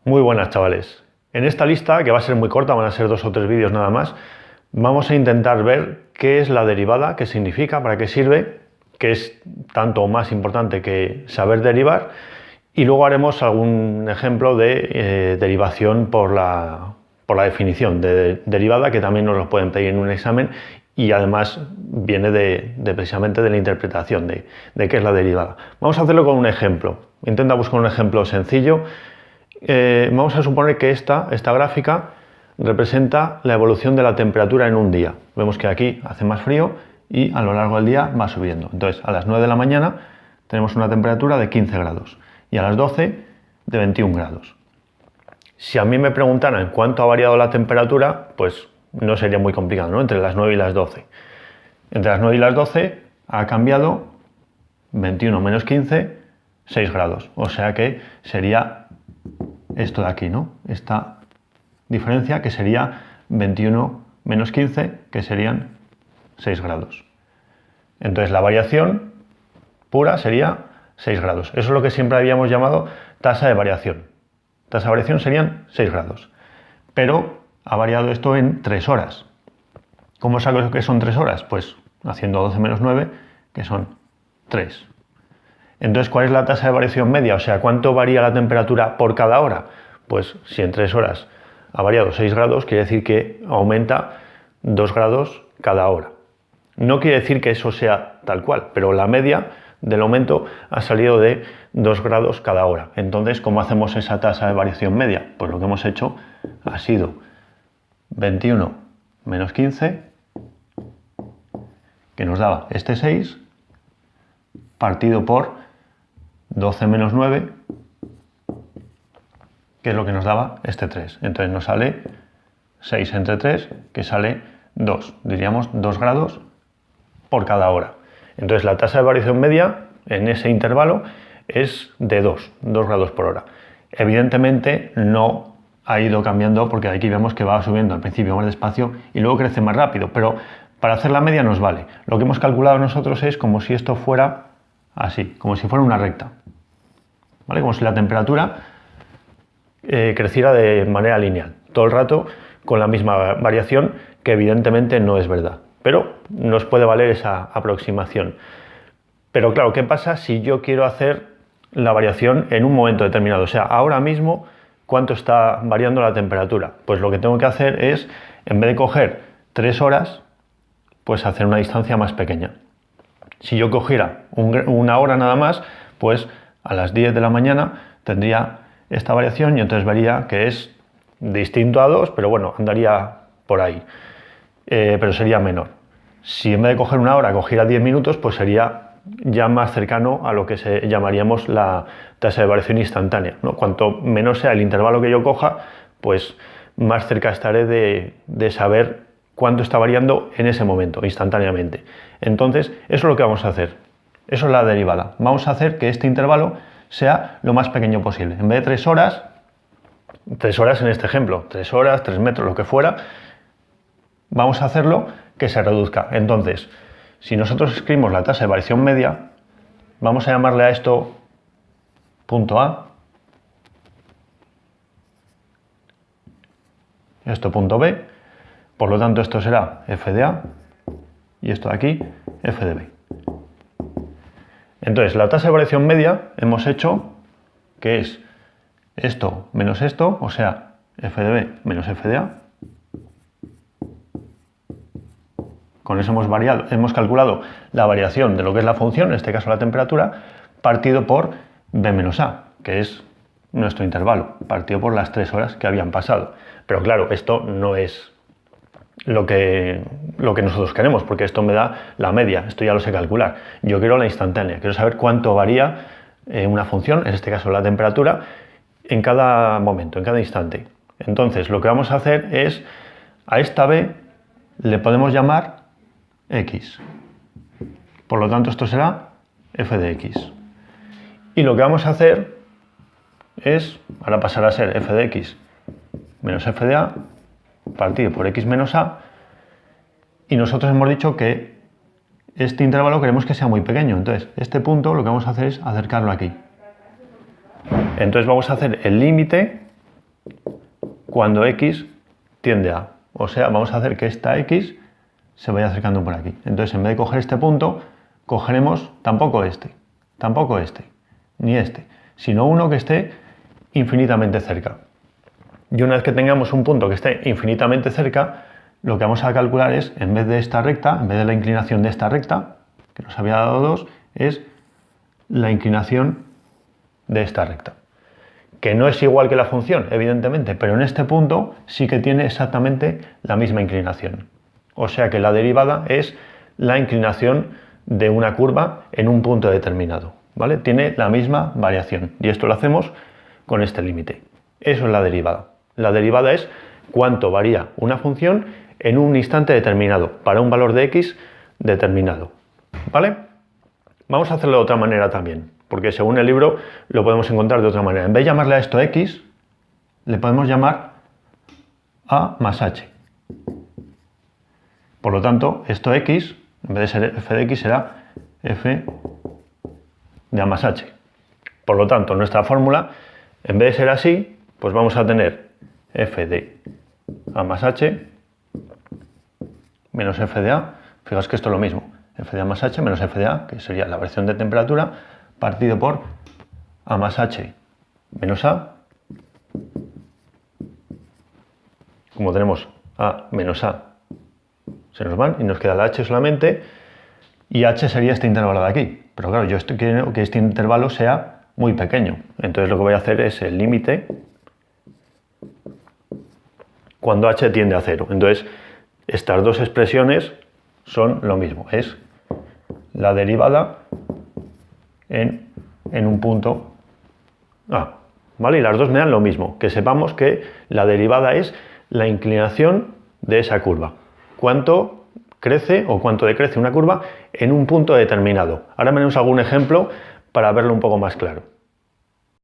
Muy buenas, chavales. En esta lista, que va a ser muy corta, van a ser 2 o 3 vídeos nada más, vamos a intentar ver qué es la derivada, qué significa, para qué sirve, que es tanto o más importante que saber derivar, y luego haremos algún ejemplo de derivación por la definición de derivada, que también nos lo pueden pedir en un examen, y además viene precisamente de la interpretación de qué es la derivada. Vamos a hacerlo con un ejemplo. Intenta buscar un ejemplo sencillo. Vamos a suponer que esta gráfica representa la evolución de la temperatura en un día. Vemos que aquí hace más frío y a lo largo del día va subiendo. Entonces, a las 9 de la mañana tenemos una temperatura de 15 grados y a las 12 de 21 grados. Si a mí me preguntaran cuánto ha variado la temperatura, pues no sería muy complicado, ¿no? Entre las 9 y las 12. Entre las 9 y las 12 ha cambiado 21 menos 15, 6 grados. O sea que sería esto de aquí, ¿no? Esta diferencia, que sería 21 menos 15, que serían 6 grados. Entonces la variación pura sería 6 grados. Eso es lo que siempre habíamos llamado tasa de variación. Tasa de variación serían 6 grados. Pero ha variado esto en 3 horas. ¿Cómo saco que son 3 horas? Pues haciendo 12 menos 9, que son 3. Entonces, ¿cuál es la tasa de variación media? O sea, ¿cuánto varía la temperatura por cada hora? Pues si en 3 horas ha variado 6 grados, quiere decir que aumenta 2 grados cada hora. No quiere decir que eso sea tal cual, pero la media del aumento ha salido de 2 grados cada hora. Entonces, ¿cómo hacemos esa tasa de variación media? Pues lo que hemos hecho ha sido 21 menos 15, que nos daba este 6, partido por 12 menos 9, que es lo que nos daba este 3. Entonces nos sale 6 entre 3, que sale 2. Diríamos 2 grados por cada hora. Entonces la tasa de variación media en ese intervalo es de 2 grados por hora. Evidentemente no ha ido cambiando, porque aquí vemos que va subiendo al principio más despacio y luego crece más rápido, pero para hacer la media nos vale. Lo que hemos calculado nosotros es como si esto fuera así, como si fuera una recta, ¿vale? Como si la temperatura creciera de manera lineal, todo el rato con la misma variación, que evidentemente no es verdad, pero nos puede valer esa aproximación. Pero claro, ¿qué pasa si yo quiero hacer la variación en un momento determinado? O sea, ahora mismo, ¿cuánto está variando la temperatura? Pues lo que tengo que hacer es, en vez de coger 3 horas, pues hacer una distancia más pequeña. Si yo cogiera una hora nada más, pues a las 10 de la mañana tendría esta variación y entonces vería que es distinto a 2, pero bueno, andaría por ahí, pero sería menor. Si en vez de coger una hora cogiera 10 minutos, pues sería ya más cercano a lo que llamaríamos la tasa de variación instantánea, ¿no? Cuanto menor sea el intervalo que yo coja, pues más cerca estaré de saber cuánto está variando en ese momento, instantáneamente. Entonces, eso es lo que vamos a hacer. Eso es la derivada. Vamos a hacer que este intervalo sea lo más pequeño posible. En vez de 3 horas, 3 horas en este ejemplo, 3 horas, 3 metros, lo que fuera, vamos a hacerlo que se reduzca. Entonces, si nosotros escribimos la tasa de variación media, vamos a llamarle a esto punto A, esto punto B, por lo tanto esto será f de A y esto de aquí f de B. Entonces, la tasa de variación media hemos hecho que es esto menos esto, o sea, f de B menos f de A. Con eso hemos calculado la variación de lo que es la función, en este caso la temperatura, partido por B menos A, que es nuestro intervalo, partido por las 3 horas que habían pasado. Pero claro, esto no es lo que nosotros queremos, porque esto me da la media, esto ya lo sé calcular. Yo quiero la instantánea, quiero saber cuánto varía una función, en este caso la temperatura, en cada momento, en cada instante. Entonces, lo que vamos a hacer es, a esta B le podemos llamar X. Por lo tanto, esto será f de X. Y lo que vamos a hacer es, ahora pasará a ser f de X menos f de A, partido por X menos A, y nosotros hemos dicho que este intervalo queremos que sea muy pequeño. Entonces, este punto lo que vamos a hacer es acercarlo aquí. Entonces vamos a hacer el límite cuando x tiende a. O sea, vamos a hacer que esta x se vaya acercando por aquí. Entonces, en vez de coger este punto, cogeremos tampoco este, ni este, sino uno que esté infinitamente cerca. Y una vez que tengamos un punto que esté infinitamente cerca, lo que vamos a calcular es, en vez de esta recta, en vez de la inclinación de esta recta, que nos había dado 2, es la inclinación de esta recta. Que no es igual que la función, evidentemente, pero en este punto sí que tiene exactamente la misma inclinación. O sea que la derivada es la inclinación de una curva en un punto determinado, ¿vale? Tiene la misma variación y esto lo hacemos con este límite. Eso es la derivada. La derivada es cuánto varía una función en un instante determinado para un valor de x determinado, ¿vale? Vamos a hacerlo de otra manera también, porque según el libro lo podemos encontrar de otra manera. En vez de llamarle a esto x, le podemos llamar a más h. Por lo tanto, esto x, en vez de ser f de x, será f de a más h. Por lo tanto, nuestra fórmula, en vez de ser así, pues vamos a tener f de a más h menos f de a. Fijaos que esto es lo mismo, f de a más h menos f de a, que sería la variación de temperatura, partido por a más h menos a. Como tenemos a menos a, se nos van y nos queda la h solamente, y h sería este intervalo de aquí. Pero claro, yo quiero que este intervalo sea muy pequeño. Entonces lo que voy a hacer es el límite cuando h tiende a 0. Entonces, estas dos expresiones son lo mismo. Es la derivada en un punto A. ¿Vale? Y las dos me dan lo mismo. Que sepamos que la derivada es la inclinación de esa curva. Cuánto crece o cuánto decrece una curva en un punto determinado. Ahora veremos algún ejemplo para verlo un poco más claro.